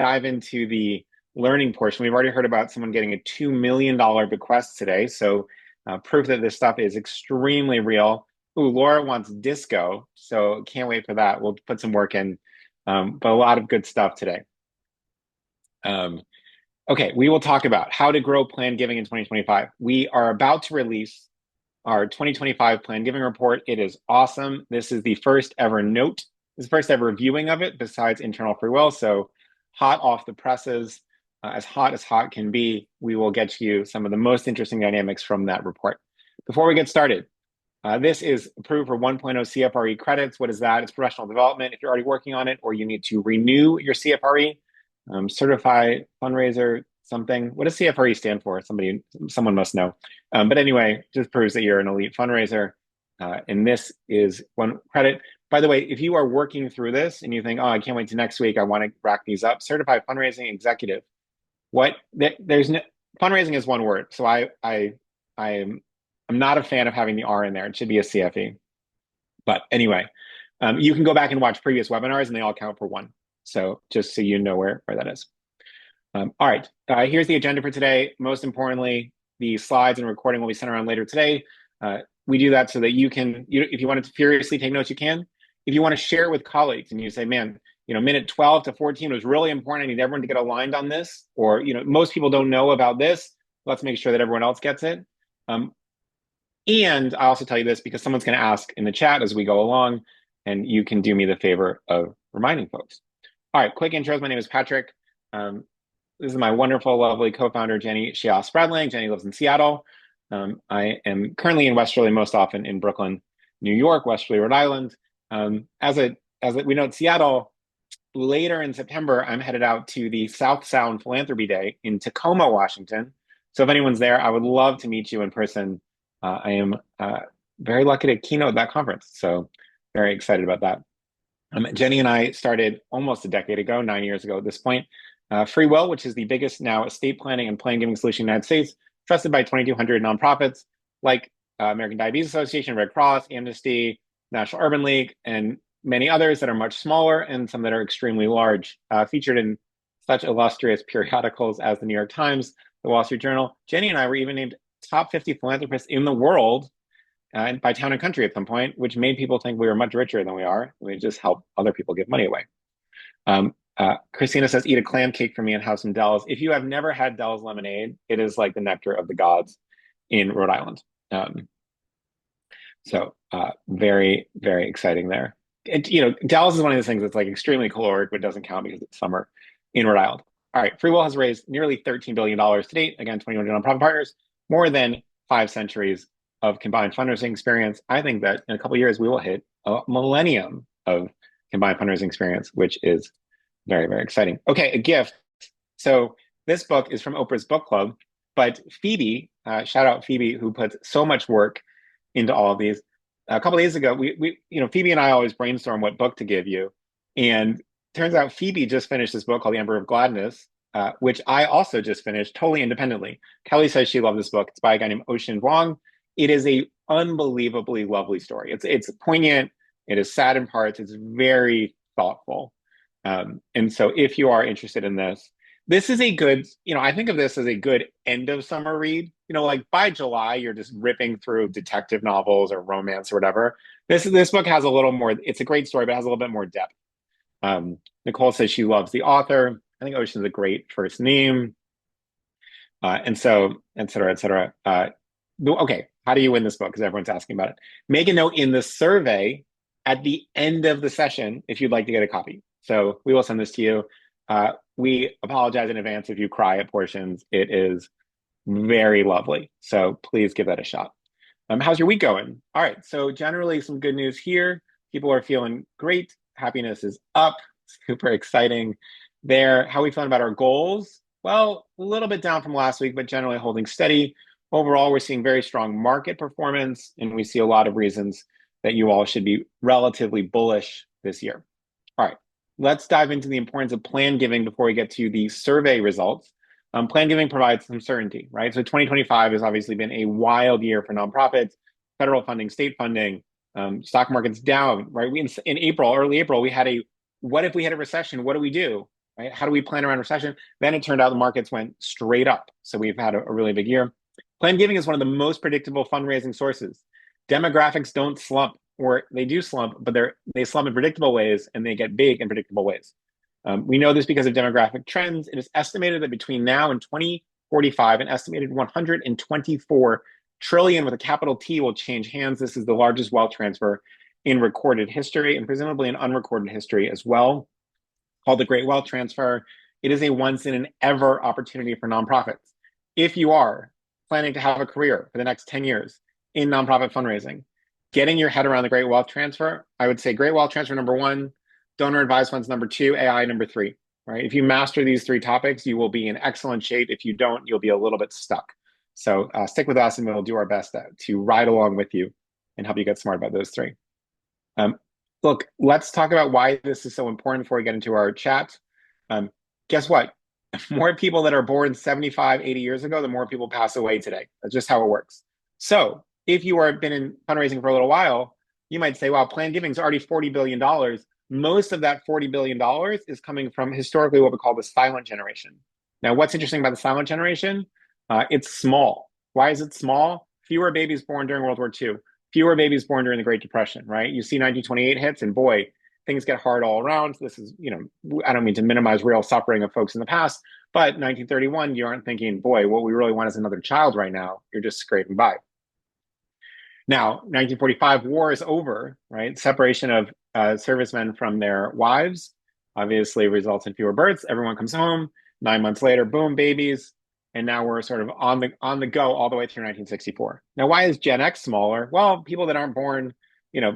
dive into the learning portion. We've already heard about someone getting a $2 million bequest today. So proof that this stuff is extremely real. Ooh, Laura wants disco. So can't wait for that. We'll put some work in, but a lot of good stuff today. Um, okay, we will talk about how to grow planned giving in 2025. We are about to release our 2025 planned giving report. It is awesome. This is the first ever note. This is the first ever viewing of it besides internal FreeWill. So hot off the presses, as hot can be, we will get you some of the most interesting dynamics from that report. Before we get started, this is approved for 1.0 CFRE credits. What is that? It's professional development. If you're already working on it or you need to renew your CFRE, certified fundraiser, something. What does CFRE stand for? Someone must know. But anyway, just proves that you're an elite fundraiser. And this is one credit. By the way, if you are working through this and you think, oh, I can't wait to next week, I want to rack these up, certified fundraising executive. Fundraising is one word. So I'm not a fan of having the R in there. It should be a CFE. But anyway, you can go back and watch previous webinars and they all count for one. So just so you know where that is. All right, here's the agenda for today. Most importantly, the slides and recording will be sent around later today. We do that so that if you want to furiously take notes, you can. If you want to share it with colleagues and you say, man, minute 12 to 14 was really important. I need everyone to get aligned on this. Or, most people don't know about this. Let's make sure that everyone else gets it. And I also tell you this because someone's going to ask in the chat as we go along, and you can do me the favor of reminding folks. All right, quick intros. My name is Patrick. This is my wonderful, lovely co-founder, Jenny Shia-Spradling. Jenny lives in Seattle. I am currently in Westerly, most often in Brooklyn, New York, Westerly, Rhode Island. As we know, Seattle, later in September, I'm headed out to the South Sound Philanthropy Day in Tacoma, Washington. So if anyone's there, I would love to meet you in person. I am very lucky to keynote that conference. So very excited about that. Jenny and I started almost a decade ago, 9 years ago at this point, FreeWill, which is the biggest now estate planning and plan giving solution in the United States, trusted by 2,200 nonprofits like American Diabetes Association, Red Cross, Amnesty, National Urban League, and many others that are much smaller and some that are extremely large, featured in such illustrious periodicals as the New York Times, the Wall Street Journal. Jenny and I were even named top 50 philanthropists in the world by Town and Country at some point, which made people think we were much richer than we are. We just help other people give money away. Christina says, eat a clam cake for me and have some Dells. If you have never had Dells lemonade, it is like the nectar of the gods in Rhode Island. So very, very exciting there. Dells is one of those things that's like extremely caloric, but doesn't count because it's summer in Rhode Island. All right, FreeWill has raised nearly $13 billion to date. Again, 2,100 nonprofit partners, more than 5 centuries of combined fundraising experience. I think that in a couple of years, we will hit a millennium of combined fundraising experience, which is very, very exciting. Okay, a gift. So this book is from Oprah's book club, but Phoebe, shout out Phoebe, who puts so much work into all of these. A couple of days ago, Phoebe and I always brainstorm what book to give you. And turns out Phoebe just finished this book called The Emperor of Gladness, which I also just finished totally independently. Kelly says she loved this book. It's by a guy named Ocean Vuong. It is a unbelievably lovely story. It's poignant. It is sad in parts. It's very thoughtful. And so if you are interested in this is a good, I think of this as a good end of summer read. Like by July, you're just ripping through detective novels or romance or whatever. This book has a little more, it's a great story, but it has a little bit more depth. Nicole says she loves the author. I think Ocean's a great first name. And so, et cetera, et cetera. Okay, how do you win this book? Because everyone's asking about it. Make a note in the survey at the end of the session if you'd like to get a copy. So we will send this to you. We apologize in advance if you cry at portions. It is very lovely. So please give that a shot. How's your week going? All right, so generally some good news here. People are feeling great. Happiness is up. Super exciting there. How are we feeling about our goals? Well, a little bit down from last week, but generally holding steady. Overall, we're seeing very strong market performance, and we see a lot of reasons that you all should be relatively bullish this year. All right, let's dive into the importance of plan giving before we get to the survey results. Plan giving provides some certainty, right? So 2025 has obviously been a wild year for nonprofits, federal funding, state funding, stock market's down, right? In April, early April, we had what if we had a recession? What do we do? right? How do we plan around recession? Then it turned out the markets went straight up. So we've had a really big year. Planned giving is one of the most predictable fundraising sources. Demographics don't slump, or they do slump, but they slump in predictable ways and they get big in predictable ways. We know this because of demographic trends. It is estimated that between now and 2045, an estimated 124 trillion with a capital T will change hands. This is the largest wealth transfer in recorded history and presumably in unrecorded history as well, called the Great Wealth Transfer. It is a once in an ever opportunity for nonprofits. If you are planning to have a career for the next 10 years in nonprofit fundraising, getting your head around the Great Wealth Transfer, I would say Great Wealth Transfer number one, donor advised funds number two, AI number three, right? If you master these three topics, you will be in excellent shape. If you don't, you'll be a little bit stuck. So stick with us and we'll do our best to ride along with you and help you get smart about those three. Look, let's talk about why this is so important before we get into our chat. Guess what? More people that are born 75, 80 years ago, the more people pass away today. That's just how it works. So if you have been in fundraising for a little while, you might say, wow, planned giving is already $40 billion. Most of that $40 billion is coming from historically what we call the silent generation. Now, what's interesting about the silent generation? It's small. Why is it small? Fewer babies born during World War II. Fewer babies born during the Great Depression, right? You see 1928 hits and boy, things get hard all around. This is, I don't mean to minimize real suffering of folks in the past, but 1931, you aren't thinking, boy, what we really want is another child right now. You're just scraping by. Now, 1945, war is over, right? Separation of servicemen from their wives obviously results in fewer births. Everyone comes home. 9 months later, boom, babies. And now we're sort of on the go all the way through 1964. Now, why is Gen X smaller? Well, people that aren't born,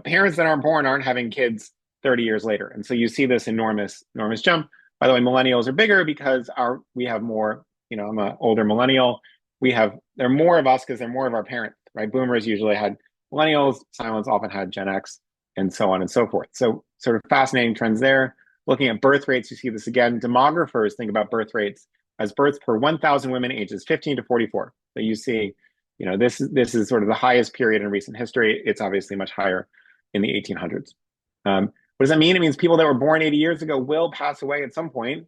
parents that aren't born aren't having kids 30 years later. And so you see this enormous jump. By the way, millennials are bigger because we have more, I'm an older millennial. There are more of us because there are more of our parents, right? Boomers usually had millennials, silents often had Gen X, and so on and so forth. So sort of fascinating trends there. Looking at birth rates, you see this again. Demographers think about birth rates as births per 1,000 women ages 15 to 44. So you see, this is sort of the highest period in recent history. It's obviously much higher in the 1800s. What does that mean? It means people that were born 80 years ago will pass away at some point.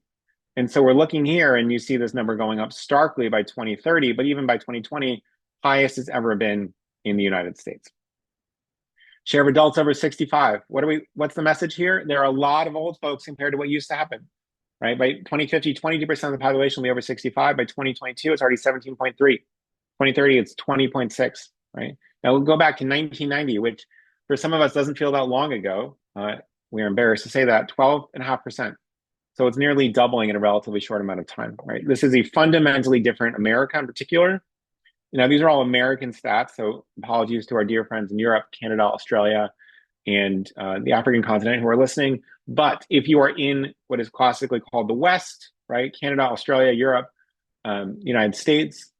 And so we're looking here and you see this number going up starkly by 2030, but even by 2020, highest it's ever been in the United States. Share of adults over 65. What's the message here? There are a lot of old folks compared to what used to happen. Right? By 2050, 22% of the population will be over 65. By 2022, it's already 17.3. 2030, it's 20.6, right? Now we'll go back to 1990, which for some of us doesn't feel that long ago. We're embarrassed to say that, 12.5%. So it's nearly doubling in a relatively short amount of time, right? This is a fundamentally different America in particular. These are all American stats, so apologies to our dear friends in Europe, Canada, Australia, and the African continent who are listening. But if you are in what is classically called the West, right, Canada, Australia, Europe, United States,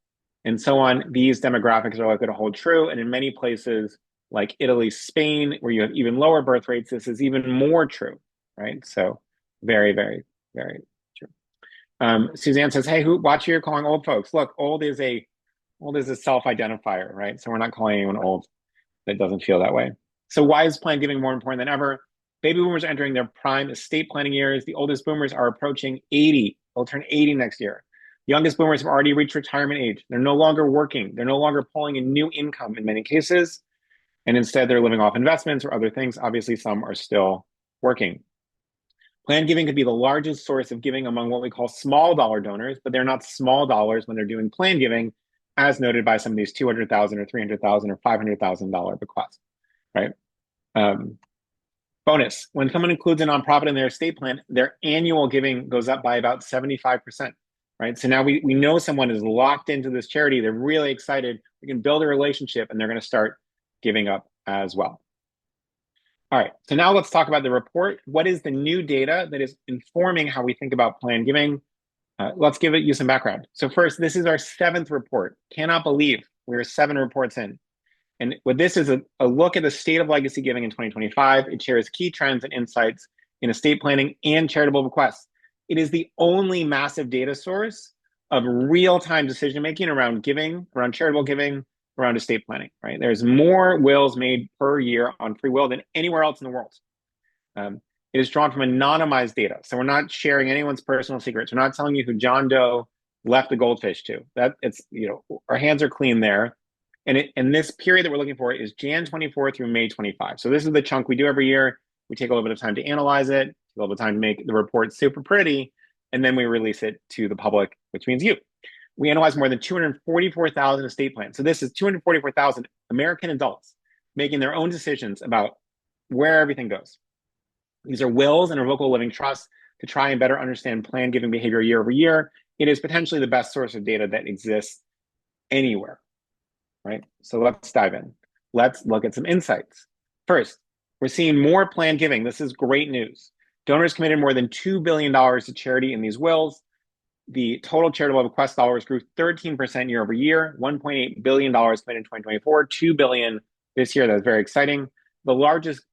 and so on, these demographics are likely to hold true. And in many places like Italy, Spain, where you have even lower birth rates, this is even more true, right? So very, very, very true. Suzanne says, hey, watch who you're calling old folks. Look, old is a self-identifier, right? So we're not calling anyone old that doesn't feel that way. So why is planned giving more important than ever? Baby boomers are entering their prime estate planning years. The oldest boomers are approaching 80. They'll turn 80 next year. The youngest boomers have already reached retirement age. They're no longer working. They're no longer pulling in new income in many cases. And instead, they're living off investments or other things. Obviously, some are still working. Planned giving could be the largest source of giving among what we call small dollar donors, but they're not small dollars when they're doing planned giving, as noted by some of these $200,000 or $300,000 or $500,000 bequests, right? Bonus, when someone includes a nonprofit in their estate plan, their annual giving goes up by about 75%, right? So now we know someone is locked into this charity. They're really excited. We can build a relationship and they're going to start giving up as well. All right, so now let's talk about the report. What is the new data that is informing how we think about planned giving? Let's give you some background. So first, this is our 7th report. Cannot believe we're 7 reports in. And what this is a look at the state of legacy giving in 2025. It shares key trends and insights in estate planning and charitable bequests. It is the only massive data source of real-time decision-making around giving, around charitable giving, around estate planning, right? There's more wills made per year on FreeWill than anywhere else in the world. is drawn from anonymized data. So we're not sharing anyone's personal secrets. We're not telling you who John Doe left the goldfish to. That it's, our hands are clean there. And this period that we're looking for is Jan 24 through May 25. So this is the chunk we do every year. We take a little bit of time to analyze it, a little bit of time to make the report super pretty, and then we release it to the public, which means you. We analyze more than 244,000 estate plans. So this is 244,000 American adults making their own decisions about where everything goes. These are wills and irrevocable living trusts to try and better understand plan giving behavior year over year. It is potentially the best source of data that exists anywhere, right? So let's dive in. Let's look at some insights. First, we're seeing more plan giving. This is great news. Donors committed more than $2 billion to charity in these wills. The total charitable bequest dollars grew 13% year over year, $1.8 billion committed in 2024, $2 billion this year. That's very exciting. The largest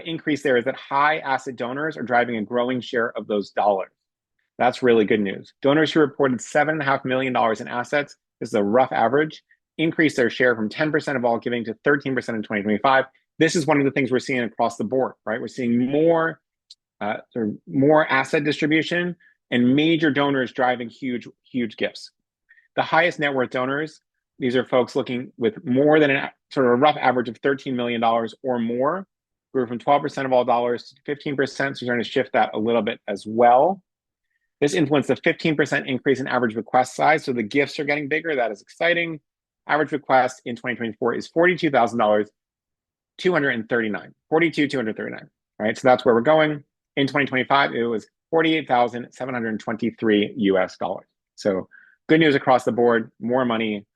increase there is that high asset donors are driving a growing share of those dollars. That's really good news. Donors who reported $7.5 million in assets, this is a rough average, increased their share from 10% of all giving to 13% in 2025. This is one of the things we're seeing across the board, right? We're seeing more asset distribution and major donors driving huge gifts. The highest net worth donors, these are folks looking with more than a rough average of $13 million or more, grew from 12% of all dollars to 15%. So we're starting to shift that a little bit as well. This influenced a 15% increase in average request size. So the gifts are getting bigger. That is exciting. Average request in 2024 is $42,000, 239, 239, right? So that's where we're going. In 2025, it was $48,723 US dollars. So good news across the board, more money,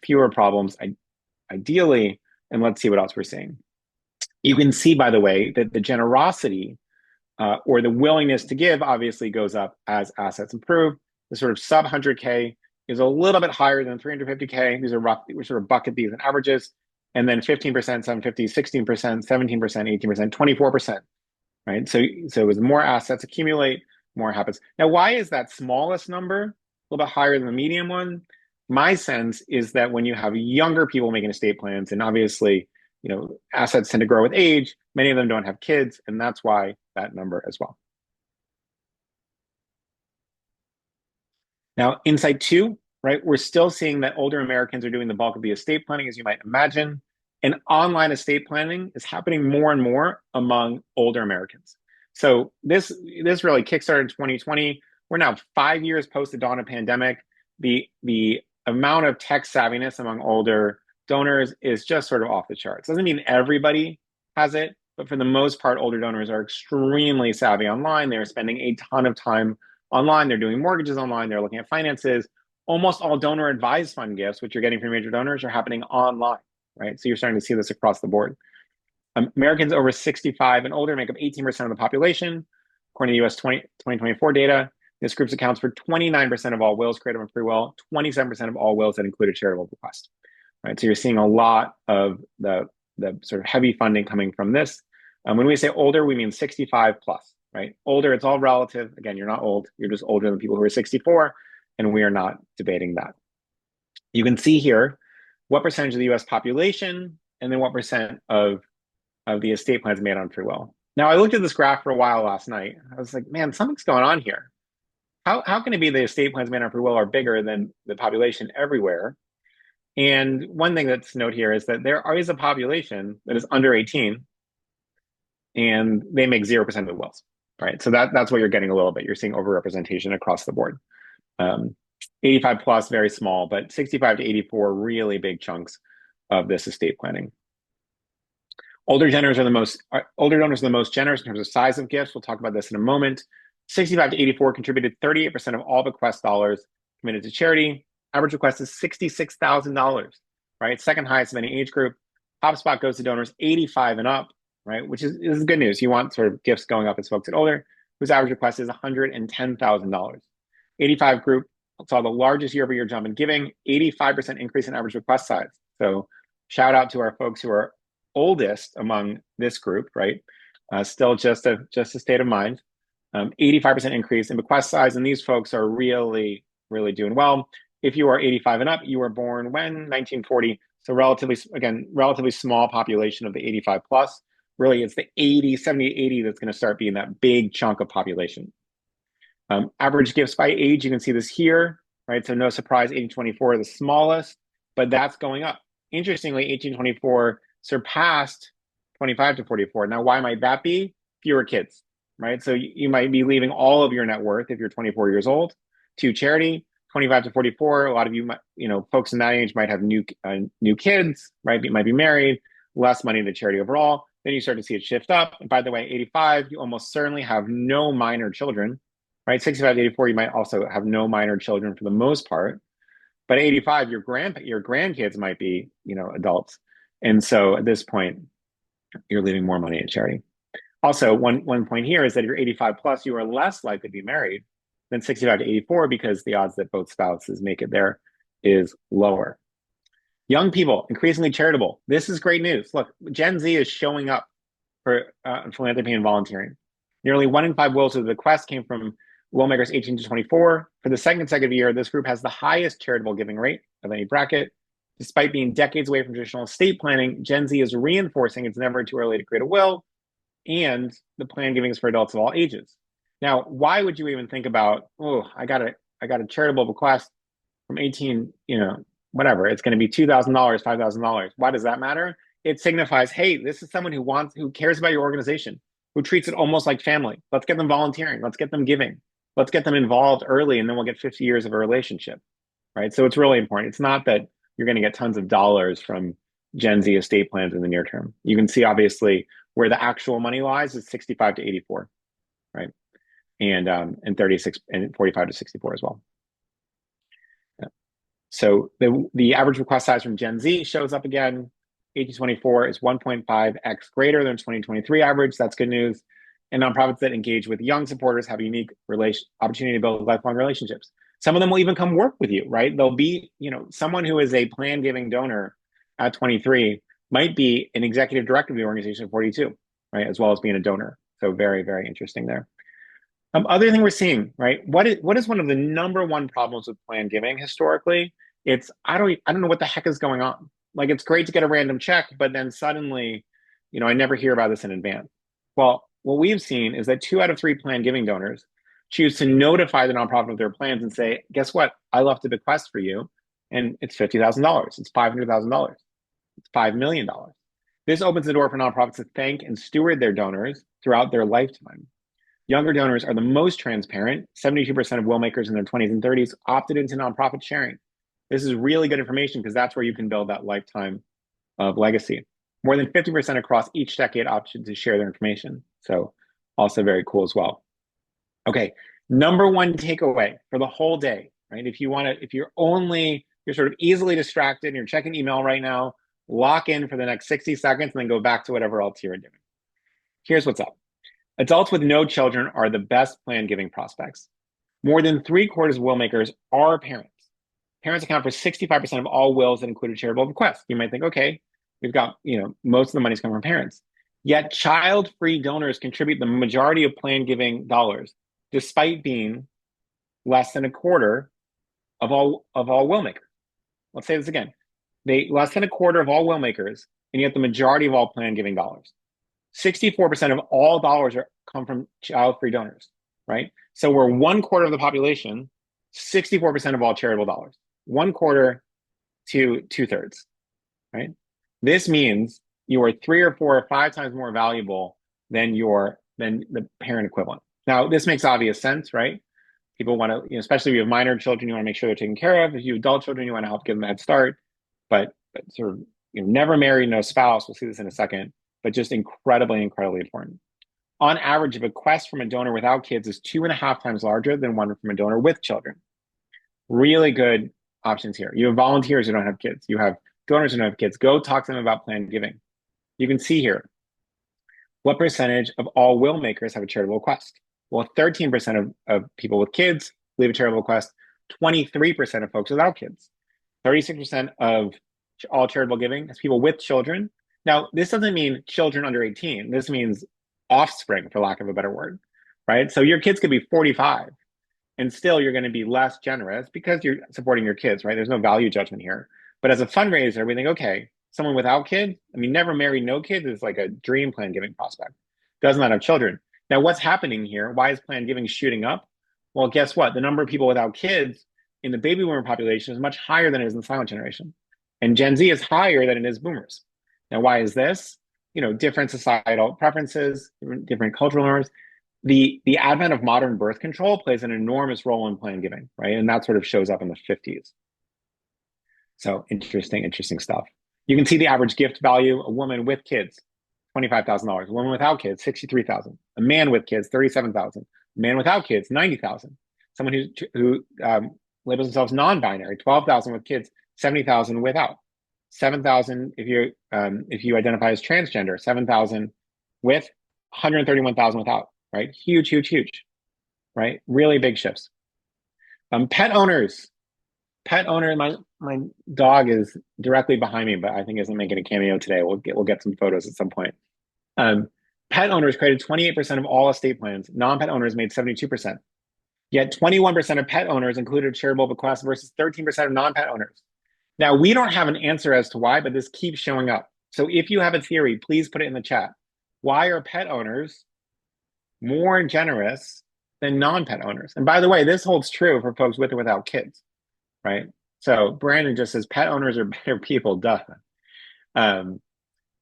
fewer problems, ideally, and let's see what else we're seeing. You can see, by the way, that the generosity or the willingness to give obviously goes up as assets improve. The sort of sub 100K is a little bit higher than 350K. These are rough, we sort of bucket these in averages. And then 15%, 750, 16%, 17%, 18%, 24%, right? So as more assets accumulate, more happens. Now, why is that smallest number a little bit higher than the medium one? My sense is that when you have younger people making estate plans, and obviously, assets tend to grow with age, many of them don't have kids, and that's why that number as well. Now, insight two, right? We're still seeing that older Americans are doing the bulk of the estate planning, as you might imagine. And online estate planning is happening more and more among older Americans. So this really kickstarted in 2020. We're now 5 years post the dawn of pandemic. The amount of tech savviness among older donors is just sort of off the charts. Doesn't mean everybody has it, but for the most part, older donors are extremely savvy online. They're spending a ton of time online. They're doing mortgages online. They're looking at finances. Almost all donor advised fund gifts, which you're getting from major donors, are happening online, right? So you're starting to see this across the board. Americans over 65 and older make up 18% of the population, according to US 2024 data. This group accounts for 29% of all wills created on FreeWill, 27% of all wills that include a charitable bequest, right? So you're seeing a lot of the sort of heavy funding coming from this. When we say older, we mean 65 plus, right? Older, it's all relative. Again, you're not old. You're just older than people who are 64, and we are not debating that. You can see here what percentage of the US population and then what percent of the estate plans made on FreeWill. Now, I looked at this graph for a while last night. I was like, man, something's going on here. How can it be the estate plans made on FreeWill are bigger than the population everywhere? And one thing that's note here is that there is a population that is under 18 and they make 0% of the wills, right? So that's what you're getting a little bit. You're seeing overrepresentation across the board. 85 plus, very small, but 65 to 84, really big chunks of this estate planning. Older donors are the most generous in terms of size of gifts. We'll talk about this in a moment. 65 to 84 contributed 38% of all bequest dollars committed to charity. Average request is $66,000, right? Second highest of any age group. Top spot goes to donors 85 and up, right? Which is good news. You want sort of gifts going up as folks get older, whose average request is $110,000. 85 group saw the largest year-over-year jump in giving, 85% increase in average request size. So shout out to our folks who are oldest among this group, right? Still just a state of mind. 85% increase in bequest size, and these folks are really doing well. If you are 85 and up, you were born when? 1940. So relatively small population of the 85 plus. Really, it's the 80, 70, 80 that's going to start being that big chunk of population. Average gifts by age, you can see this here, right? So no surprise, 1824 the smallest, but that's going up. Interestingly, 1824 surpassed 25 to 44. Now, why might that be? Fewer kids, right? So you might be leaving all of your net worth if you're 24 years old to charity. 25 to 44, a lot of you, folks in that age might have new kids, right? You might be married, less money to charity overall. Then you start to see it shift up. And by the way, 85, you almost certainly have no minor children, right? 65 to 84, you might also have no minor children for the most part. But 85, your grandkids might be, adults. And so at this point, you're leaving more money in charity. Also, one point here is that if you're 85 plus, you are less likely to be married than 65 to 84 because the odds that both spouses make it there is lower. Young people, increasingly charitable. This is great news. Look, Gen Z is showing up for philanthropy and volunteering. Nearly 1 in 5 wills to the bequest came from will makers 18 to 24. For the second consecutive year, this group has the highest charitable giving rate of any bracket. Despite being decades away from traditional estate planning, Gen Z is reinforcing it's never too early to create a will, and the plan giving is for adults of all ages. Now, why would you even think about, I got a charitable bequest from 18, whatever, it's going to be $2,000, $5,000. Why does that matter? It signifies, hey, this is someone who cares about your organization, who treats it almost like family. Let's get them volunteering. Let's get them giving. Let's get them involved early, and then we'll get 50 years of a relationship, right? So it's really important. It's not that you're going to get tons of dollars from Gen Z estate plans in the near term. You can see, obviously, where the actual money lies is 65 to 84, right? And 36 and 45 to 64 as well. Yeah. So the average request size from Gen Z shows up again. 1824 is 1.5x greater than 2023 average. That's good news. And nonprofits that engage with young supporters have a unique opportunity to build lifelong relationships. Some of them will even come work with you, right? They'll be, someone who is a plan giving donor at 23 might be an executive director of the organization at 42, right? As well as being a donor. So very, very interesting there. Other thing we're seeing, right? What is one of the number one problems with plan giving historically? It's I don't know what the heck is going on. Like, it's great to get a random check, but then suddenly, I never hear about this in advance. Well, what we've seen is that 2 out of 3 plan giving donors choose to notify the nonprofit of their plans and say, guess what? I left a bequest for you, and it's $50,000. It's $500,000. It's $5 million. This opens the door for nonprofits to thank and steward their donors throughout their lifetime. Younger donors are the most transparent. 72% of will makers in their 20s and 30s opted into nonprofit sharing. This is really good information because that's where you can build that lifetime of legacy. More than 50% across each decade opted to share their information. So also very cool as well. Okay, number one takeaway for the whole day, right? If you're sort of easily distracted and you're checking email right now, lock in for the next 60 seconds and then go back to whatever else you're doing. Here's what's up. Adults with no children are the best plan giving prospects. More than 3/4 of will makers are parents. Parents account for 65% of all wills that include a charitable bequest. You might think, okay, we've got, most of the money's coming from parents. Yet child-free donors contribute the majority of plan giving dollars, despite being less than 1/4 of all will makers. Let's say this again. Less than 1/4 of all will makers, and yet the majority of all plan giving dollars. 64% of all dollars come from child-free donors, right? So we're 1/4 of the population, 64% of all charitable dollars, 1/4 to 2/3, right? This means you are 3 or 4 or 5 times more valuable than the parent equivalent. Now, this makes obvious sense, right? People want to, especially if you have minor children, you want to make sure they're taken care of. If you have adult children, you want to help give them a head start. But sort of, never married, no spouse. We'll see this in a second. But just incredibly, incredibly important. On average, a bequest from a donor without kids is 2.5 times larger than one from a donor with children. Really good options here. You have volunteers who don't have kids. You have donors who don't have kids. Go talk to them about planned giving. You can see here, what percentage of all will makers have a charitable bequest? Well, 13% of people with kids leave a charitable bequest, 23% of folks without kids. 36% of all charitable giving is people with children. Now, this doesn't mean children under 18. This means offspring, for lack of a better word, right? So your kids could be 45, and still you're going to be less generous because you're supporting your kids, right? There's no value judgment here. But as a fundraiser, we think, okay, someone without kids, I mean, never married, no kids is like a dream plan giving prospect. Does not have children. Now, what's happening here? Why is plan giving shooting up? Well, guess what? The number of people without kids in the baby boomer population is much higher than it is in the silent generation. And Gen Z is higher than it is boomers. Now, why is this? Different societal preferences, different cultural norms. The advent of modern birth control plays an enormous role in plan giving, right? And that sort of shows up in the 50s. So interesting stuff. You can see the average gift value: a woman with kids, $25,000. A woman without kids, $63,000. A man with kids, $37,000. A man without kids, $90,000. Someone who labels themselves non-binary, $12,000 with kids, $70,000 without. $7,000 if you identify as transgender, $7,000 with, $131,000 without. Right, huge, right, really big shifts. Pet owners. My dog is directly behind me, but I think isn't making a cameo today. We'll get some photos at some point. Pet owners created 28% of all estate plans. Non-pet owners made 72%. Yet 21% of pet owners included charitable bequests versus 13% of non-pet owners. Now, we don't have an answer as to why, but this keeps showing up. So if you have a theory, please put it in the chat. Why are pet owners more generous than non-pet owners? And by the way, this holds true for folks with or without kids, right? So Brandon just says pet owners are better people, duh.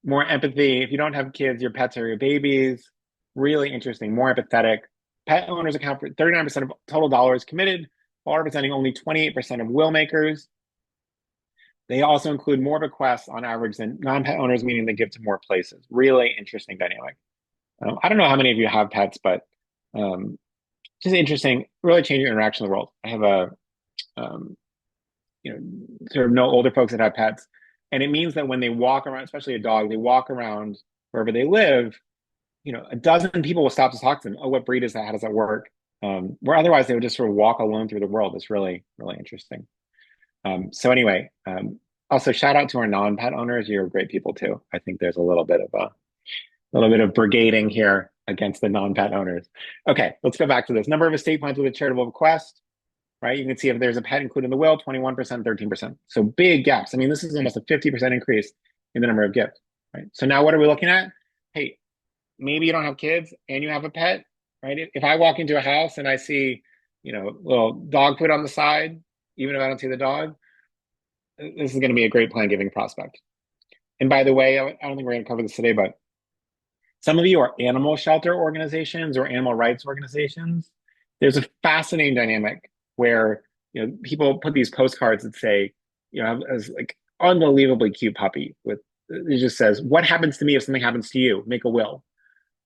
More empathy. If you don't have kids, your pets are your babies. Really interesting, more empathetic. Pet owners account for 39% of total dollars committed, while representing only 28% of will makers. They also include more bequests on average than non-pet owners, meaning they give to more places. Really interesting dynamic. I don't know how many of you have pets, but just interesting, really changing interaction in the world. I have sort of know older folks that have pets, and it means that when they walk around, especially a dog, they walk around wherever they live, a dozen people will stop to talk to them. Oh, what breed is that? How does that work? Where otherwise they would just sort of walk alone through the world. It's really, really interesting. So anyway, also shout out to our non-pet owners. You're great people too. I think there's a little bit of brigading here against the non-pet owners. Okay, let's go back to this. Number of estate plans with a charitable bequest, right? You can see if there's a pet included in the will, 21%, 13%. So big gaps. I mean, this is almost a 50% increase in the number of gifts, right? So now what are we looking at? Hey, maybe you don't have kids and you have a pet, right? If I walk into a house and I see, little dog food on the side, even if I don't see the dog, this is going to be a great plan giving prospect. And by the way, I don't think we're going to cover this today, but some of you are animal shelter organizations or animal rights organizations. There's a fascinating dynamic where people put these postcards that say, as like unbelievably cute puppy with it just says, "What happens to me if something happens to you? Make a will."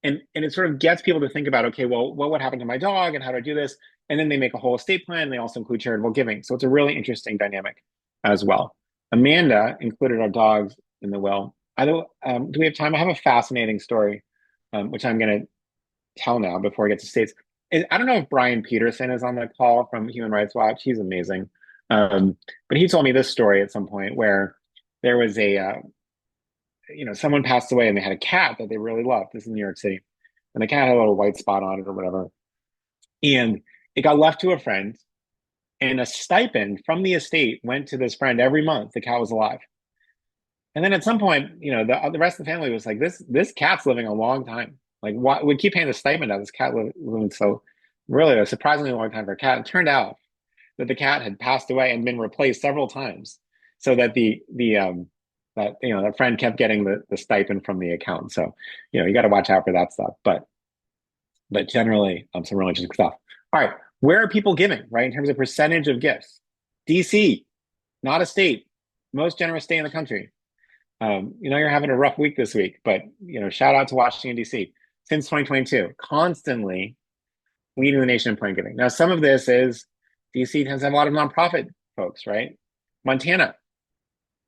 And it sort of gets people to think about, okay, well, what would happen to my dog and how do I do this? And then they make a whole estate plan. And they also include charitable giving. So it's a really interesting dynamic as well. Amanda included our dogs in the will. Do we have time? I have a fascinating story, which I'm going to tell now before I get to states. I don't know if Brian Peterson is on the call from Human Rights Watch. He's amazing. But he told me this story at some point where there was someone passed away and they had a cat that they really loved. This is in New York City. And the cat had a little white spot on it or whatever. And it got left to a friend, and a stipend from the estate went to this friend every month. The cat was alive. And then at some point, the rest of the family was like, this cat's living a long time. Like, why we keep paying the stipend out? This cat living so really a surprisingly long time for a cat. It turned out that the cat had passed away and been replaced several times, so that that friend kept getting the stipend from the account. So you got to watch out for that stuff. But generally, some really interesting stuff. All right, where are people giving, right, in terms of percentage of gifts? DC, not a state, most generous state in the country. You're having a rough week this week, but shout out to Washington, D.C. Since 2022, constantly leading the nation in plan giving. Now, some of this is D.C. tends to have a lot of nonprofit folks, right? Montana,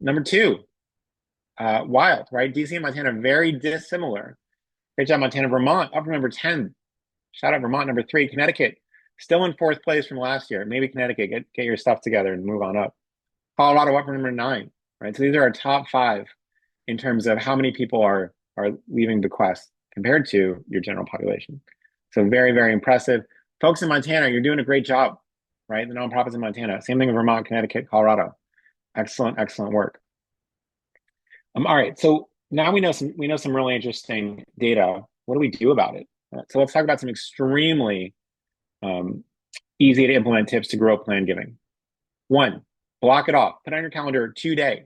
number 2, wild, right? D.C. and Montana are very dissimilar. Great job, Montana. Vermont, up from number 10. Shout out Vermont, number 3. Connecticut, still in 4th place from last year. Maybe Connecticut, get your stuff together and move on up. Colorado, up from number 9, right? So these are our top 5 in terms of how many people are leaving bequests compared to your general population. So very, very impressive. Folks in Montana, you're doing a great job, right? The nonprofits in Montana. Same thing in Vermont, Connecticut, Colorado. Excellent, excellent work. All right, so now we know some really interesting data. What do we do about it? So let's talk about some extremely um, easy to implement tips to grow plan giving. One, block it off. Put on your calendar today.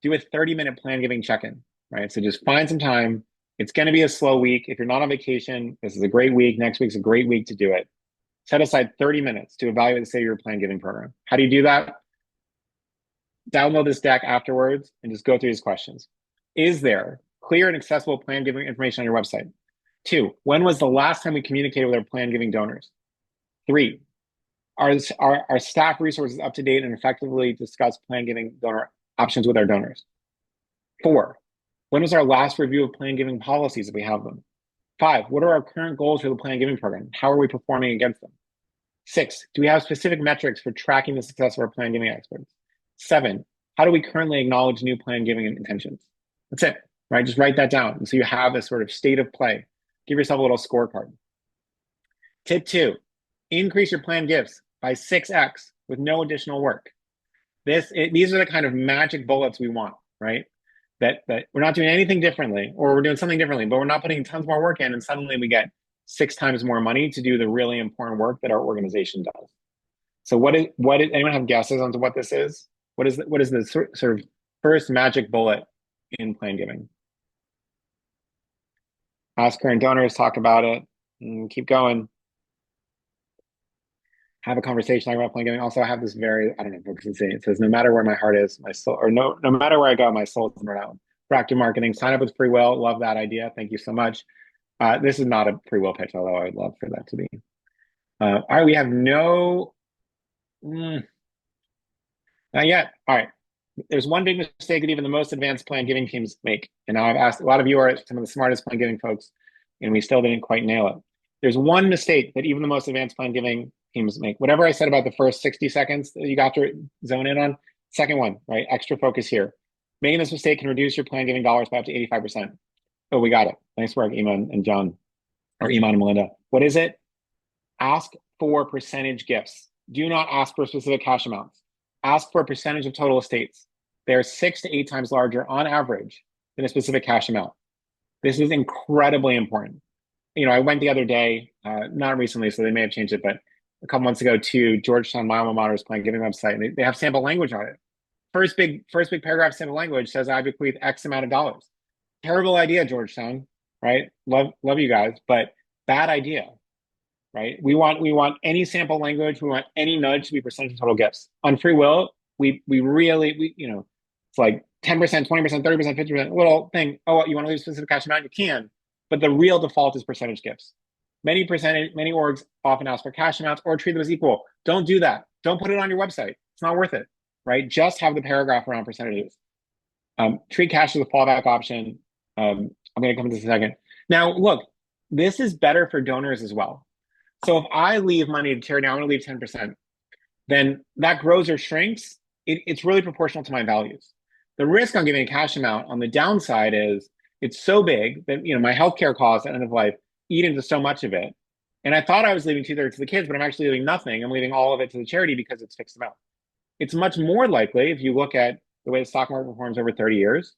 Do a 30-minute plan giving check-in, right? So just find some time. It's going to be a slow week. If you're not on vacation, this is a great week. Next week's a great week to do it. Set aside 30 minutes to evaluate the state of your plan giving program. How do you do that? Download this deck afterwards and just go through these questions. Is there clear and accessible plan giving information on your website? Two, when was the last time we communicated with our plan giving donors? Three, are staff resources up to date and effectively discuss plan giving donor options with our donors? Four, when was our last review of plan giving policies if we have them? Five, what are our current goals for the plan giving program? How are we performing against them? Six, do we have specific metrics for tracking the success of our plan giving experts? Seven, how do we currently acknowledge new plan giving intentions? That's it, right? Just write that down. And so you have this sort of state of play. Give yourself a little scorecard. Tip two, increase your plan gifts by 6x with no additional work. These are the kind of magic bullets we want, right? That we're not doing anything differently, or we're doing something differently, but we're not putting tons more work in, and suddenly we get 6 times more money to do the really important work that our organization does. So anyone have guesses onto what this is? What is the sort of first magic bullet in plan giving? Ask current donors, talk about it, and keep going. Have a conversation talk about plan giving. Also, I have this very, I don't know, focus and say it says, no matter where my heart is, my soul, or no matter where I go, my soul is burned out. Proactive marketing, sign up with FreeWill. Love that idea. Thank you so much. This is not a FreeWill pitch, although I would love for that to be. All right, we have no, not yet. All right. There's one big mistake that even the most advanced plan giving teams make. And now I've asked, a lot of you are some of the smartest plan giving folks, and we still didn't quite nail it. There's one mistake that even the most advanced plan giving teams make. Whatever I said about the first 60 seconds that you got to zone in on, second one, right? Extra focus here. Making this mistake can reduce your plan giving dollars by up to 85%. Oh, we got it. Nice work, Iman and John, or Iman and Melinda. What is it? Ask for percentage gifts. Do not ask for specific cash amounts. Ask for a percentage of total estates. They're 6 to 8 times larger on average than a specific cash amount. This is incredibly important. I went the other day, not recently, so they may have changed it, but a couple months ago to Georgetown, my alma mater's plan giving website, and they have sample language on it. First big paragraph sample language says I bequeath X amount of dollars. Terrible idea, Georgetown, right? Love you guys, but bad idea, right? We want any sample language, we want any nudge to be percentage of total gifts. On FreeWill, we really it's like 10%, 20%, 30%, 50%, little thing. Oh, you want to leave a specific cash amount? You can, but the real default is percentage gifts. Many orgs often ask for cash amounts or treat them as equal. Don't do that. Don't put it on your website. It's not worth it, right? Just have the paragraph around percentages. Treat cash as a fallback option. I'm going to come to this in a second. Now, look, this is better for donors as well. So if I leave money to charity, I'm going to leave 10%. Then that grows or shrinks. It's really proportional to my values. The risk on giving a cash amount on the downside is it's so big that my healthcare costs at end of life eat into so much of it. And I thought I was leaving 2/3 to the kids, but I'm actually leaving nothing. I'm leaving all of it to the charity because it's fixed amount. It's much more likely if you look at the way the stock market performs over 30 years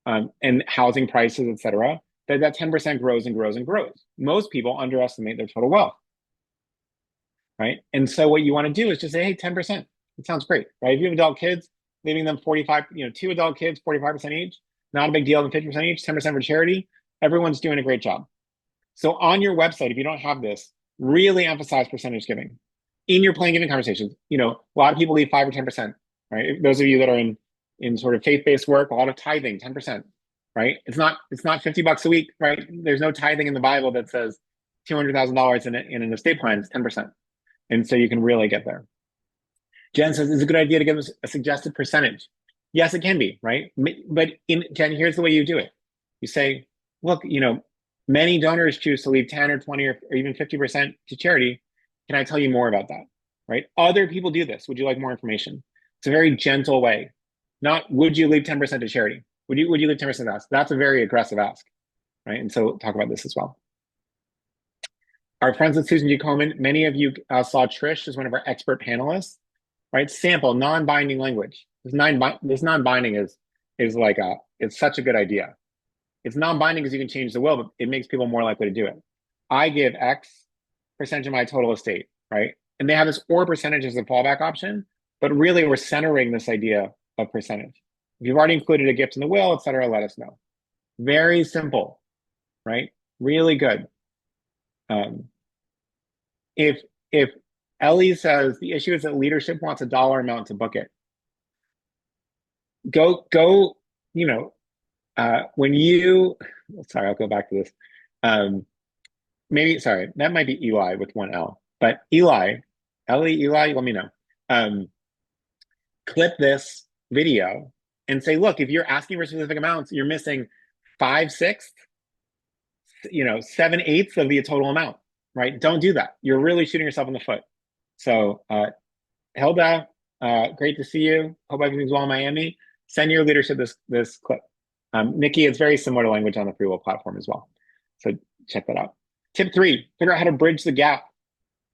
and housing prices, et cetera, that 10% grows and grows and grows. Most people underestimate their total wealth, right? And so what you want to do is just say, hey, 10%. It sounds great, right? If you have adult kids, leaving them 45, 2 adult kids, 45% each, not a big deal, than 50% each, 10% for charity. Everyone's doing a great job. So on your website, if you don't have this, really emphasize percentage giving in your plan giving conversations. A lot of people leave 5 or 10%, right? Those of you that are in sort of faith-based work, a lot of tithing, 10%, right? It's not $50 a week, right? There's no tithing in the Bible that says $200,000 in an estate plan. It's 10%, and so you can really get there. Jen says it's a good idea to give us a suggested percentage. Yes, it can be, right? But Jen, here's the way you do it. You say, look, many donors choose to leave 10 or 20 or even 50% to charity. Can I tell you more about that, right? Other people do this. Would you like more information? It's a very gentle way. Not, would you leave 10% to charity? Would you leave 10% to us? That's a very aggressive ask, right? And so talk about this as well. Our friends with Susan G. Komen, many of you saw Trish as one of our expert panelists, right? Sample, non-binding language. This non-binding is is like it's such a good idea. It's non-binding because you can change the will, but it makes people more likely to do it. I give X percentage of my total estate, right? And they have this or percentage as a fallback option, but really we're centering this idea of percentage. If you've already included a gift in the will, et cetera, let us know. Very simple, right? Really good. Um, if Ellie says the issue is that leadership wants a dollar amount to book it, go, you know, when you, sorry, I'll go back to this. Maybe, sorry, that might be Eli with one L, but Eli, let me know. Clip this video and say, look, if you're asking for specific amounts, you're missing 5/6, 7/8 of the total amount, right? Don't do that. You're really shooting yourself in the foot. So, Hilda, great to see you. Hope everything's well in Miami. Send your leadership this clip. Nikki, it's very similar to language on the FreeWill platform as well. So check that out. Tip 3, figure out how to bridge the gap.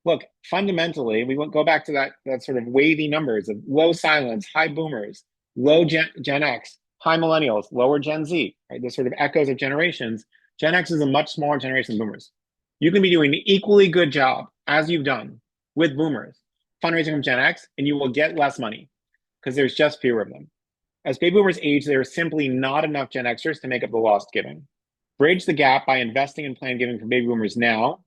Look, fundamentally, we go back to that sort of wavy numbers of low silence, high boomers, low Gen X, high millennials, lower Gen Z, right? This sort of echoes of generations. Gen X is a much smaller generation than boomers. You can be doing an equally good job as you've done with boomers, fundraising from Gen X, and you will get less money because there's just fewer of them. As baby boomers age, there are simply not enough Gen Xers to make up the lost giving. Bridge the gap by investing in planned giving for baby boomers now.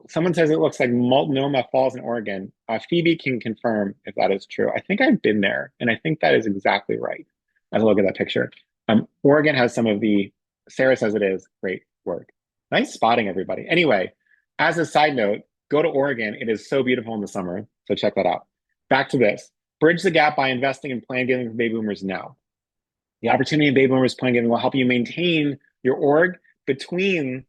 Someone says it looks like Multnomah Falls in Oregon. Phoebe can confirm if that is true. I think I've been there, and I think that is exactly right. As I look at that picture. Oregon has some of the, Sarah says it is, great work. Nice spotting, everybody. Anyway, as a side note, go to Oregon. It is so beautiful in the summer, so check that out. Back to this. Bridge the gap by investing in planned giving for baby boomers now. The opportunity in baby boomers planned giving will help you maintain your org between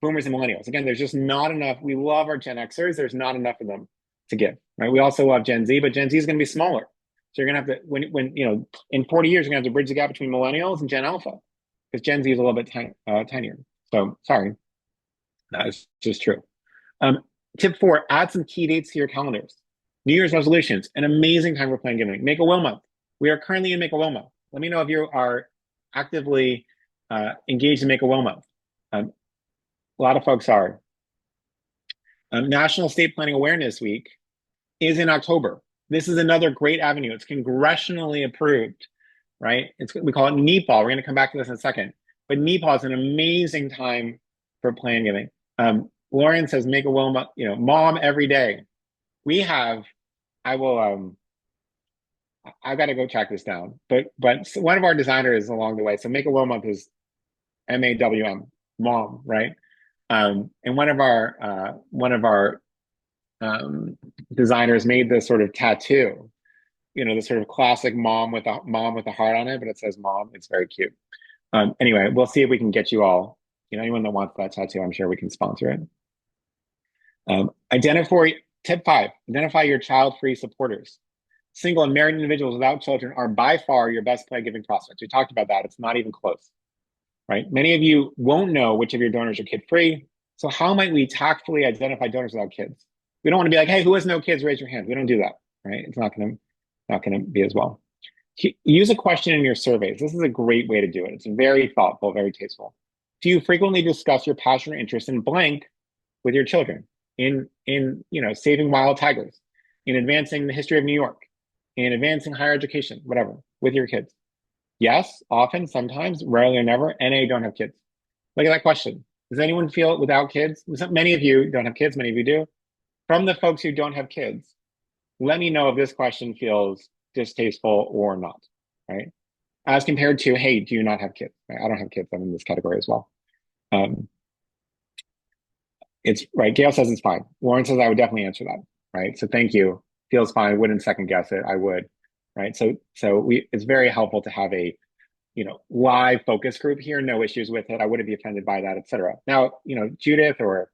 boomers and millennials. Again, there's just not enough. We love our Gen Xers. There's not enough of them to give, right? We also love Gen Z, but Gen Z is going to be smaller. So you're going to have to, when in 40 years, you're going to have to bridge the gap between millennials and Gen Alpha because Gen Z is a little bit tinier. So sorry, that is just true. Tip 4, add some key dates to your calendars. New Year's resolutions, an amazing time for planned giving. Make a will month. We are currently in Make a Will month. Let me know if you are actively engaged in Make a Will month. A lot of folks are. National Estate Planning Awareness Week is in October. This is another great avenue. It's congressionally approved, right? We call it NEPAW. We're going to come back to this in a second. But NEPAW is an amazing time for plan giving. Lauren says, make a will, mom every day. We have, I've got to go track this down. But one of our designers along the way, so Make a Will Month is MAWM, mom, right? And one of our designers made this sort of tattoo, the sort of classic mom with a heart on it, but it says mom. It's very cute. Anyway, we'll see if we can get you all, anyone that wants that tattoo, I'm sure we can sponsor it. Tip 5, identify your child-free supporters. Single and married individuals without children are by far your best play giving prospects. We talked about that. It's not even close, right? Many of you won't know which of your donors are kid-free. So how might we tactfully identify donors without kids? We don't want to be like, hey, who has no kids? Raise your hand. We don't do that, right? It's not going to be as well. Use a question in your surveys. This is a great way to do it. It's very thoughtful, very tasteful. Do you frequently discuss your passion or interest in blank with your children? In saving wild tigers, in advancing the history of New York, in advancing higher education, whatever, with your kids? Yes, often, sometimes, rarely or never. NA don't have kids. Look at that question. Does anyone feel without kids? Many of you don't have kids, many of you do. From the folks who don't have kids, let me know if this question feels distasteful or not, right? As compared to, hey, do you not have kids? Right? I don't have kids, I'm in this category as well. It's right. Gail says it's fine. Lauren says I would definitely answer that. Right. So thank you. Feels fine. Wouldn't second guess it. I would. Right. So it's very helpful to have a, live focus group here. No issues with it. I wouldn't be offended by that, etc. Now, Judith or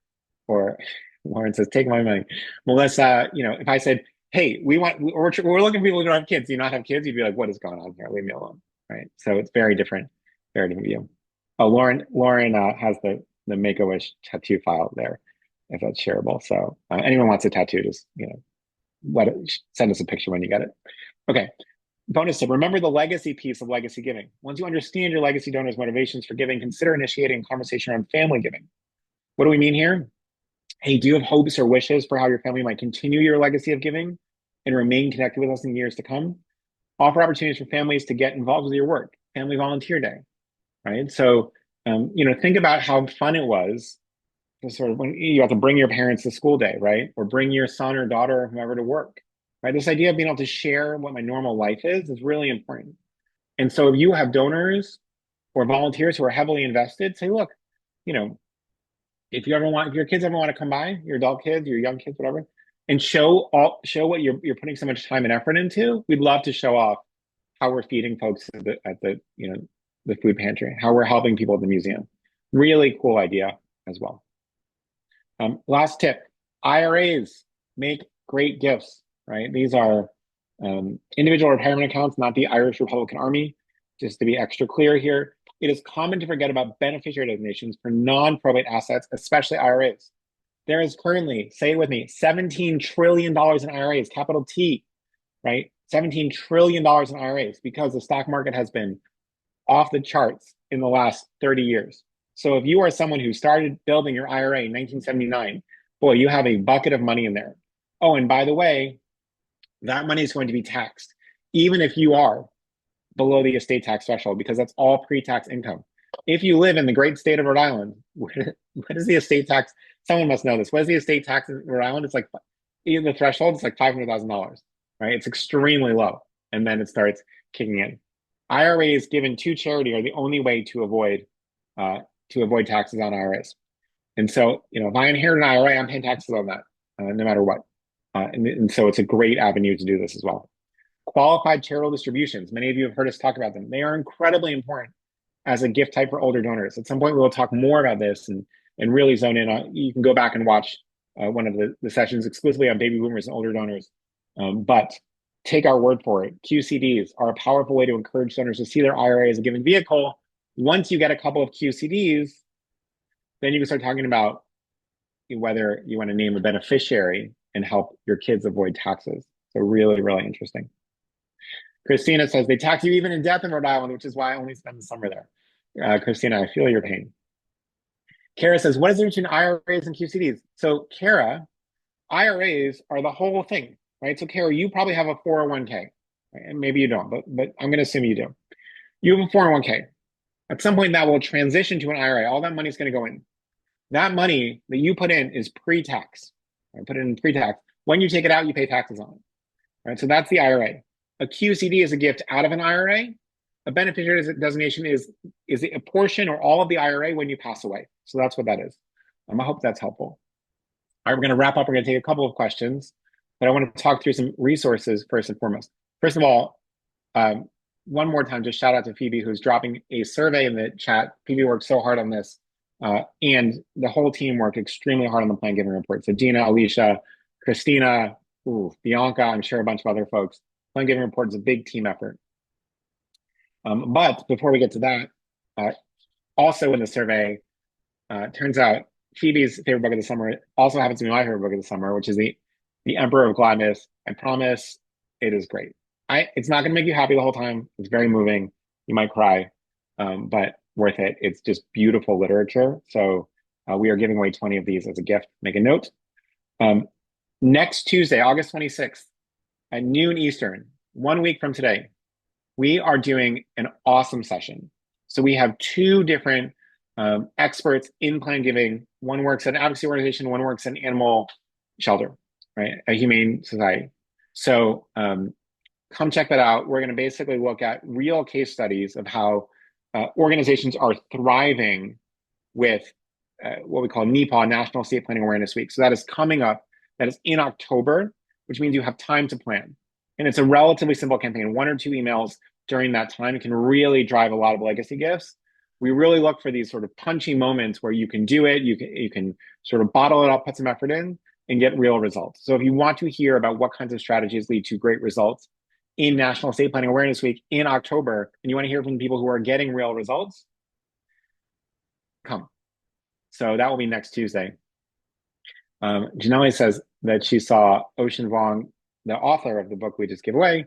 Lauren says, take my money. Melissa, if I said, hey, we're looking for people who don't have kids. Do you not have kids? You'd be like, what is going on here? Leave me alone. Right. So it's very different view. Oh, Lauren has the Make-A-Wish tattoo file there, if that's shareable. So anyone wants a tattoo, just send us a picture when you get it. Okay, Bonus tip, remember the legacy piece of legacy giving. Once you understand your legacy donors' motivations for giving, consider initiating a conversation around family giving. What do we mean here? Hey, do you have hopes or wishes for how your family might continue your legacy of giving and remain connected with us in years to come? Offer opportunities for families to get involved with your work. Family Volunteer Day, right? So, think about how fun it was to sort of when you have to bring your parents to school day, right? Or bring your son or daughter or whoever to work, right? This idea of being able to share what my normal life is really important. And so if you have donors or volunteers who are heavily invested, say, look, you know, if your kids ever want to come by, your adult kids, your young kids, whatever, and show what you're putting so much time and effort into, we'd love to show off how we're feeding folks at the food pantry, how we're helping people at the museum. Really cool idea as well. Last tip, IRAs make great gifts, right? These are individual retirement accounts, not the Irish Republican Army. Just to be extra clear here, it is common to forget about beneficiary designations for non-probate assets, especially IRAs. There is currently, say it with me, $17 trillion in IRAs, capital T, right? $17 trillion in IRAs because the stock market has been off the charts in the last 30 years. So if you are someone who started building your IRA in 1979, boy, you have a bucket of money in there. Oh, and by the way, that money is going to be taxed, even if you are below the estate tax threshold, because that's all pre-tax income. If you live in the great state of Rhode Island, what is the estate tax? Someone must know this. What is the estate tax in Rhode Island? It's like, even the threshold is like $500,000, right? It's extremely low. And then it starts kicking in. IRAs given to charity are the only way to avoid taxes on IRAs. And so, if I inherit an IRA, I'm paying taxes on that, no matter what. And so it's a great avenue to do this as well. Qualified charitable distributions. Many of you have heard us talk about them. They are incredibly important as a gift type for older donors. At some point, we'll talk more about this and really zone in on. You can go back and watch one of the sessions exclusively on baby boomers and older donors. But take our word for it. QCDs are a powerful way to encourage donors to see their IRA as a given vehicle. Once you get a couple of QCDs, then you can start talking about whether you want to name a beneficiary and help your kids avoid taxes. So really, really interesting. Christina says, they tax you even in death in Rhode Island, which is why I only spend the summer there. Christina, I feel your pain. Kara says, what is the difference between IRAs and QCDs? So Kara, IRAs are the whole thing, right? So Kara, you probably have a 401k, right? And maybe you don't, but I'm going to assume you do. You have a 401k. At some point that will transition to an IRA. All that money is going to go in. That money that you put in is pre-tax. Right? Put it in pre-tax. When you take it out, you pay taxes on it. Right? So that's the IRA. A QCD is a gift out of an IRA. A beneficiary designation is a portion or all of the IRA when you pass away. So that's what that is. I hope that's helpful. All right, we're going to wrap up. We're going to take a couple of questions, but I want to talk through some resources first and foremost. First of all, one more time, just shout out to Phoebe, who's dropping a survey in the chat. Phoebe worked so hard on this, and the whole team worked extremely hard on the plan giving report. So Dina, Alicia, Christina, Bianca, I'm sure a bunch of other folks. Plan giving report is a big team effort. But before we get to that, also in the survey, turns out Phoebe's favorite book of the summer also happens to be my favorite book of the summer, which is the Emperor of Gladness. I promise it is great. It's not going to make you happy the whole time. It's very moving. You might cry, but worth it. It's just beautiful literature. So we are giving away 20 of these as a gift. Make a note. Next Tuesday, August 26th at noon Eastern, 1 week from today, we are doing an awesome session. So we have two different experts in plan giving. One works at an advocacy organization, one works at an animal shelter, right? A humane society. So come check that out. We're going to basically look at real case studies of how organizations are thriving with what we call NEPA, National Estate Planning Awareness Week. So that is coming up. That is in October, which means you have time to plan. And it's a relatively simple campaign. 1 or 2 emails during that time can really drive a lot of legacy gifts. We really look for these sort of punchy moments where you can do it, you can sort of bottle it up, put some effort in, and get real results. So if you want to hear about what kinds of strategies lead to great results in National Estate Planning Awareness Week in October, and you want to hear from people who are getting real results, come. So that will be next Tuesday. Janelle says that she saw Ocean Vuong, the author of the book we just gave away,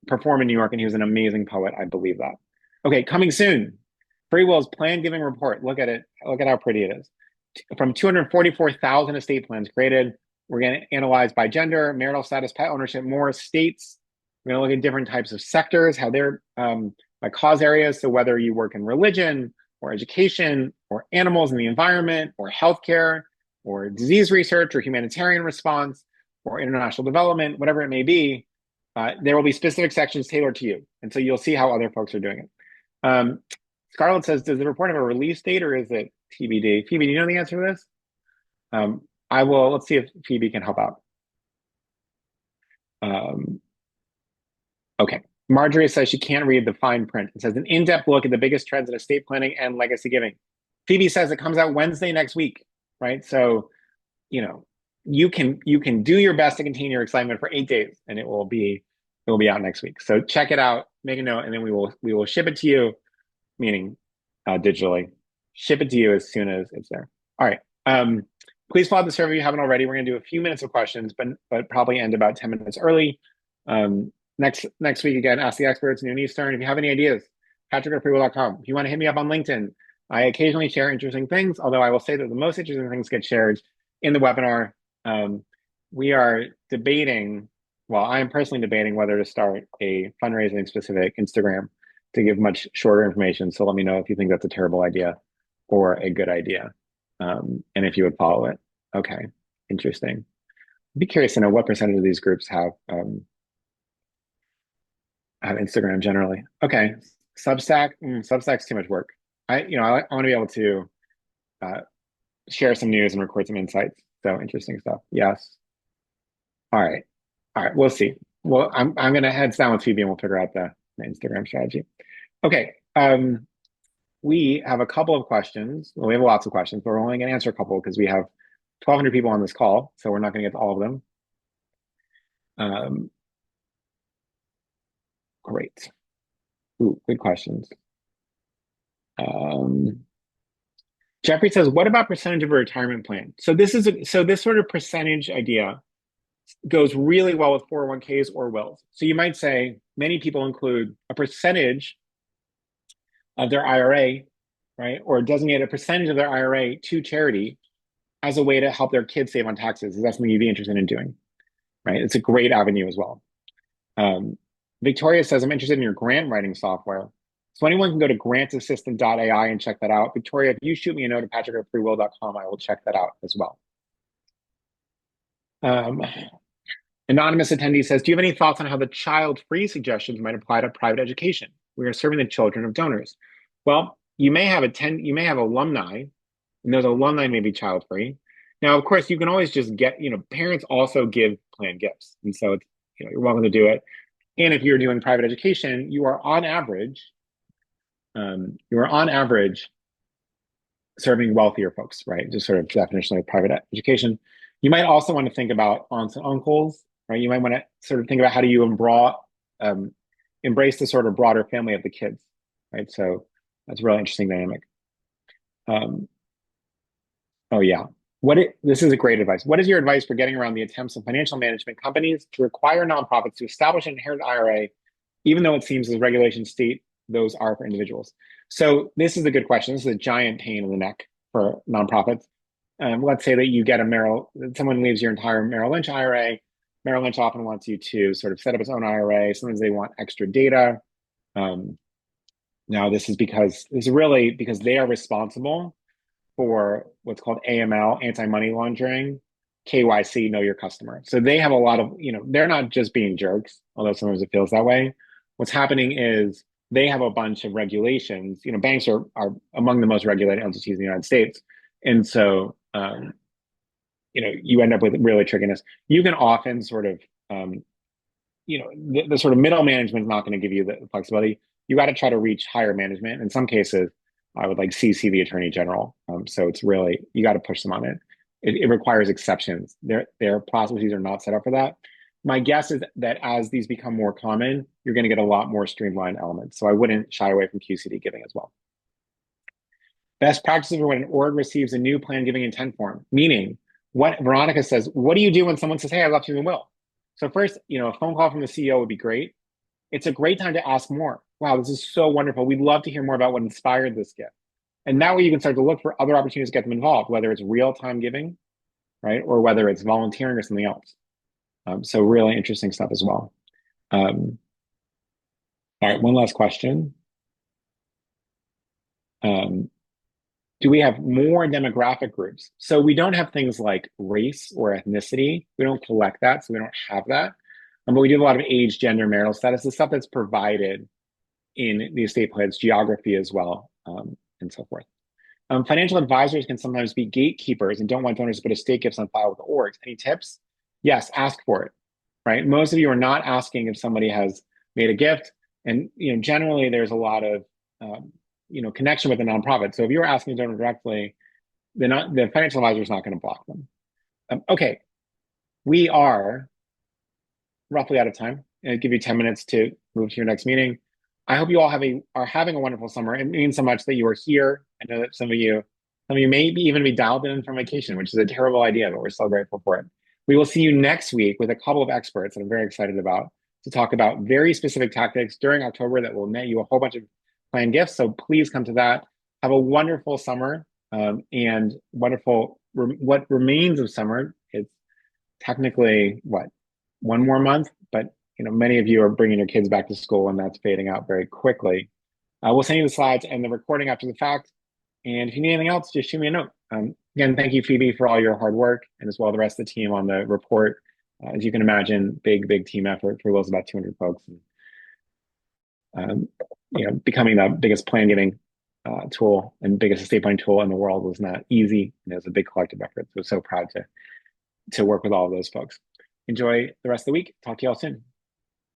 perform in New York, and he was an amazing poet. I believe that. Okay, coming soon. FreeWill's plan giving report. Look at it. Look at how pretty it is. From 244,000 estate plans created, we're going to analyze by gender, marital status, pet ownership, more states. We're going to look at different types of sectors, how they're by cause areas. So whether you work in religion or education or animals in the environment or healthcare or disease research or humanitarian response or international development, whatever it may be, there will be specific sections tailored to you. And so you'll see how other folks are doing it. Scarlett says, does the report have a release date or is it TBD? Phoebe, do you know the answer to this? Let's see if Phoebe can help out. Okay. Marjorie says she can't read the fine print. It says an in-depth look at the biggest trends in estate planning and legacy giving. Phoebe says it comes out Wednesday next week, right? So, you can do your best to contain your excitement for 8 days, and it will be out next week. So check it out, make a note, and then we will ship it to you, meaning digitally. Ship it to you as soon as it's there. All right. Please follow the survey if you haven't already. We're going to do a few minutes of questions, but probably end about 10 minutes early. Next week, again, Ask the Experts, noon Eastern. If you have any ideas, patrick@freewill.com. If you want to hit me up on LinkedIn, I occasionally share interesting things, although I will say that the most interesting things get shared in the webinar. We are debating, well, I am personally debating whether to start a fundraising specific Instagram to give much shorter information. So let me know if you think that's a terrible idea or a good idea, and if you would follow it. Okay, interesting. I'd be curious to know what percentage of these groups have Instagram generally. Okay, Substack. Substack's too much work. I want to be able to share some news and record some insights. So interesting stuff. Yes. All right. We'll see. Well, I'm gonna heads down with Phoebe and we'll figure out the Instagram strategy. Okay. We have a couple of questions. Well, we have lots of questions, but we're only gonna answer a couple because we have 1,200 people on this call, so we're not gonna get to all of them. Great. Ooh, good questions. Jeffrey says, what about percentage of a retirement plan? So this sort of percentage idea goes really well with 401ks or wills. So you might say many people include a percentage of their IRA, right? Or designate a percentage of their IRA to charity as a way to help their kids save on taxes. Is that something you'd be interested in doing, right? It's a great avenue as well. Victoria says, I'm interested in your grant writing software. So anyone can go to grantassistant.ai and check that out. Victoria, if you shoot me a note at patrick@freewill.com, I will check that out as well. Anonymous attendee says, do you have any thoughts on how the child-free suggestions might apply to private education? We are serving the children of donors. Well, you may have alumni, and those alumni may be child-free. Now, of course, you can always just get, parents also give planned gifts. And so it's, you're welcome to do it. And if you're doing private education, you are on average serving wealthier folks, right? Just sort of definition of private education. You might also want to think about aunts and uncles, right? You might want to sort of think about how do you embrace the sort of broader family of the kids, right? So that's a really interesting dynamic. Oh yeah. This is a great advice. What is your advice for getting around the attempts of financial management companies to require nonprofits to establish an inherent IRA, even though it seems as regulations state those are for individuals? So this is a good question. This is a giant pain in the neck for nonprofits. Let's say that you get someone leaves your entire Merrill Lynch IRA. Merrill Lynch often wants you to sort of set up its own IRA. Sometimes they want extra data. Now this is because they are responsible for what's called AML, anti-money laundering, KYC, know your customer. So they have a lot of, they're not just being jerks, although sometimes it feels that way. What's happening is they have a bunch of regulations. Banks are among the most regulated entities in the United States. And so, you end up with really trickiness. You can often sort of, the sort of middle management is not going to give you the flexibility. You got to try to reach higher management. In some cases, I would CC the attorney general. So it's really, you got to push them on it. It requires exceptions. Their processes are not set up for that. My guess is that as these become more common, you're going to get a lot more streamlined elements. So I wouldn't shy away from QCD giving as well. Best practices for when an org receives a new plan giving intent form, meaning what Veronica says, what do you do when someone says, hey, I left you the will? So first, a phone call from the CEO would be great. it's a great time to ask more. Wow, this is so wonderful. We'd love to hear more about what inspired this gift. And that way you can start to look for other opportunities to get them involved, whether it's real-time giving, right? Or whether it's volunteering or something else. So really interesting stuff as well. All right, one last question. Do we have more demographic groups? So we don't have things like race or ethnicity. We don't collect that, so we don't have that. But we do have a lot of age, gender, marital status, the stuff that's provided in the estate plans, geography as well, and so forth. Financial advisors can sometimes be gatekeepers and don't want donors to put estate gifts on file with the orgs. Any tips? Yes, ask for it, right? Most of you are not asking if somebody has made a gift. And generally there's a lot of connection with the nonprofit. So if you're asking a donor directly, the financial advisor is not going to block them. Okay, we are roughly out of time. I'll give you 10 minutes to move to your next meeting. I hope you all are having a wonderful summer. It means so much that you are here. I know that some of you may even be dialed in from vacation, which is a terrible idea, but we're so grateful for it. We will see you next week with a couple of experts that I'm very excited about to talk about very specific tactics during October that will net you a whole bunch of planned gifts. So please come to that. Have a wonderful summer and wonderful what remains of summer. It's technically one more month, but many of you are bringing your kids back to school and that's fading out very quickly. We'll send you the slides and the recording after the fact. And if you need anything else, just shoot me a note. Again, thank you, Phoebe, for all your hard work and as well the rest of the team on the report. As you can imagine, big team effort. FreeWill's about 200 folks. And, becoming the biggest plan giving tool and biggest estate planning tool in the world was not easy. And it was a big collective effort. So proud to work with all of those folks. Enjoy the rest of the week. Talk to you all soon.